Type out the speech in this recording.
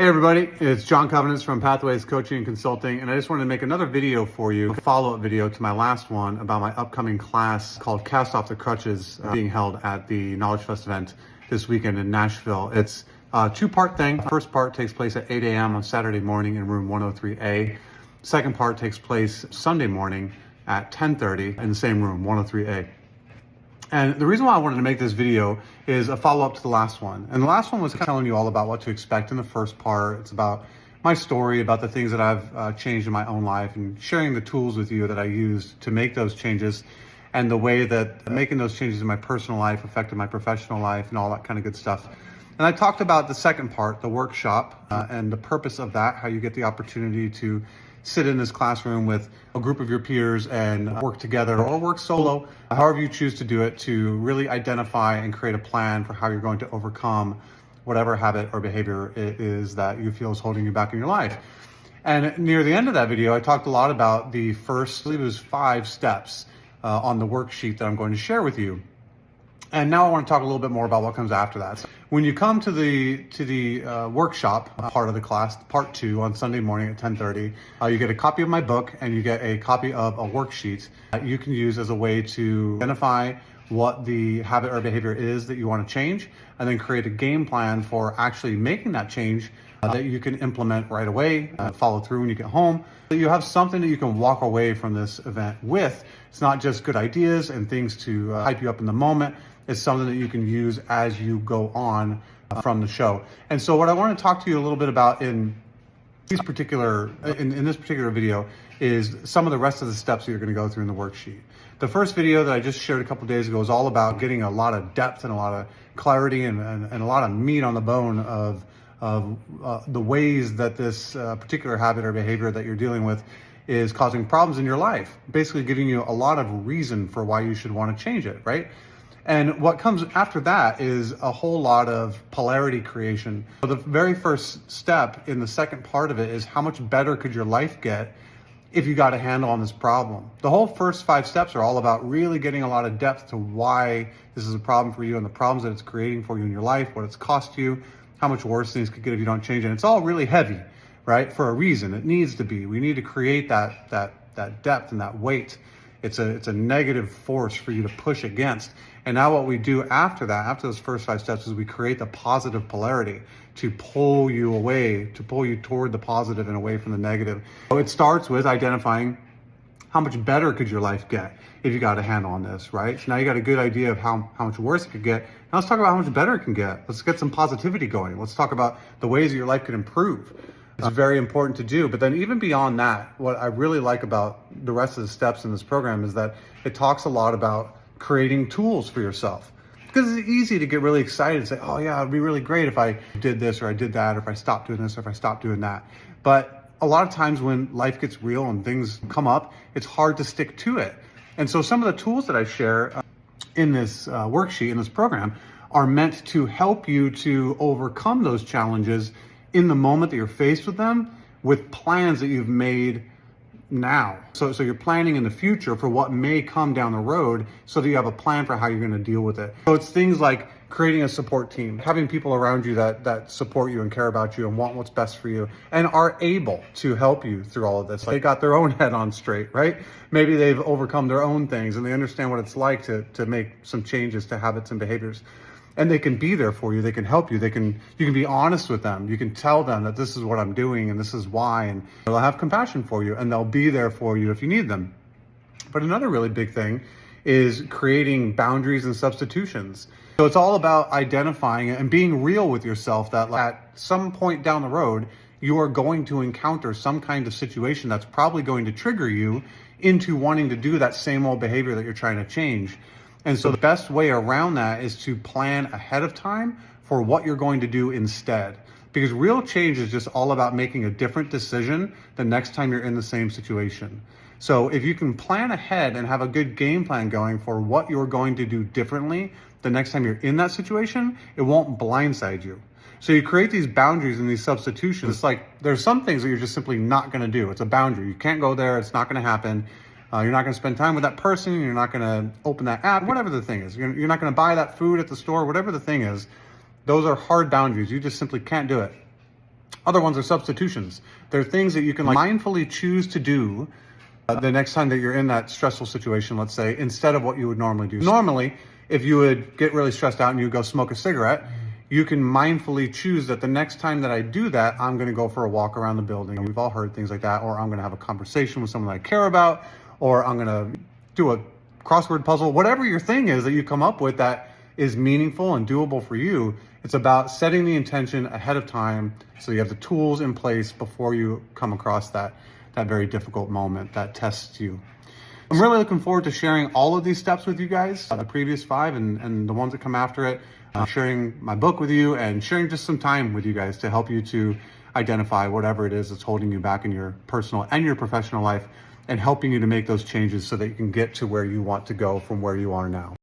Hey everybody, it's Jon Kowanetz from Pathways Coaching and Consulting, and I just wanted to make another video for you, a follow-up video to my last one about my upcoming class called Cast Off the Crutches, being held at the Knowledgefest event this weekend in Nashville. It's a two-part thing. The first part takes place at 8 a.m. on Saturday morning in room 103A. Second part takes place Sunday morning at 10:30 in the same room, 103A. And the reason why I wanted to make this video is a follow-up to the last one. And the last one was telling you all about what to expect in the first part. It's about my story, about the things that I've changed in my own life, and sharing the tools with you that I used to make those changes, and the way that making those changes in my personal life affected my professional life and all that kind of good stuff. And I talked about the second part, the workshop, and the purpose of that, how you get the opportunity to sit in this classroom with a group of your peers and work together or work solo, however you choose to do it, to really identify and create a plan for how you're going to overcome whatever habit or behavior it is that you feel is holding you back in your life. And near the end of that video, I talked a lot about the first, I believe it was 5 steps on the worksheet that I'm going to share with you. And now I want to talk a little bit more about what comes after that. So when you come to the workshop part of the class, part 2 on Sunday morning at 10:30, you get a copy of my book and you get a copy of a worksheet that you can use as a way to identify what the habit or behavior is that you want to change, and then create a game plan for actually making that change that you can implement right away, follow through when you get home. So you have something that you can walk away from this event with. It's not just good ideas and things to hype you up in the moment. It's something that you can use as you go on from the show. And so what I want to talk to you a little bit about in this particular video is some of the rest of the steps that you're going to go through in the worksheet. The first video that I just shared a couple of days ago is all about getting a lot of depth and a lot of clarity and a lot of meat on the bone of the ways that this particular habit or behavior that you're dealing with is causing problems in your life, basically giving you a lot of reason for why you should want to change it, right? And what comes after that is a whole lot of polarity creation. So the very first step in the second part of it is how much better could your life get if you got a handle on this problem. The whole first 5 steps are all about really getting a lot of depth to why this is a problem for you and the problems that it's creating for you in your life, what it's cost you, how much worse things could get if you don't change it. And it's all really heavy, right? For a reason. It needs to be. We need to create that depth and that weight. It's a negative force for you to push against. And now what we do after that, after those first 5 steps, is we create the positive polarity to pull you away, to pull you toward the positive and away from the negative. So it starts with identifying how much better could your life get if you got a handle on this, right? So now you got a good idea of how much worse it could get. Now let's talk about how much better it can get. Let's get some positivity going. Let's talk about the ways that your life could improve. It's very important to do. But then even beyond that, what I really like about the rest of the steps in this program is that it talks a lot about creating tools for yourself. Because it's easy to get really excited and say, oh yeah, it'd be really great if I did this or I did that, or if I stopped doing this or if I stopped doing that. But a lot of times when life gets real and things come up, it's hard to stick to it. And so some of the tools that I share in this worksheet, in this program, are meant to help you to overcome those challenges in the moment that you're faced with them, with plans that you've made now. So you're planning in the future for what may come down the road, so that you have a plan for how you're going to deal with it. So it's things like creating a support team, having people around you that support you and care about you and want what's best for you and are able to help you through all of this. They got their own head on straight, right? Maybe they've overcome their own things and they understand what it's like to make some changes to habits and behaviors. And they can be there for you. They can help you. You can be honest with them. You can tell them that this is what I'm doing and this is why, and they'll have compassion for you and they'll be there for you if you need them. But another really big thing is creating boundaries and substitutions. So it's all about identifying and being real with yourself that at some point down the road, you are going to encounter some kind of situation that's probably going to trigger you into wanting to do that same old behavior that you're trying to change. And so the best way around that is to plan ahead of time for what you're going to do instead. Because real change is just all about making a different decision the next time you're in the same situation. So if you can plan ahead and have a good game plan going for what you're going to do differently the next time you're in that situation, it won't blindside you. So you create these boundaries and these substitutions. It's like there's some things that you're just simply not going to do. It's a boundary. You can't go there. It's not going to happen. You're not going to spend time with that person. You're not going to open that app, whatever the thing is. You're not going to buy that food at the store, whatever the thing is. Those are hard boundaries. You just simply can't do it. Other ones are substitutions. They're things that you can mindfully choose to do the next time that you're in that stressful situation, let's say, instead of what you would normally do. Normally, if you would get really stressed out and you go smoke a cigarette, you can mindfully choose that the next time that I do that, I'm gonna go for a walk around the building. We've all heard things like that, or I'm gonna have a conversation with someone that I care about, or I'm gonna do a crossword puzzle, whatever your thing is that you come up with that is meaningful and doable for you. It's about setting the intention ahead of time so you have the tools in place before you come across that very difficult moment that tests you. I'm really looking forward to sharing all of these steps with you guys, the previous 5 and the ones that come after it, sharing my book with you and sharing just some time with you guys to help you to identify whatever it is that's holding you back in your personal and your professional life and helping you to make those changes so that you can get to where you want to go from where you are now.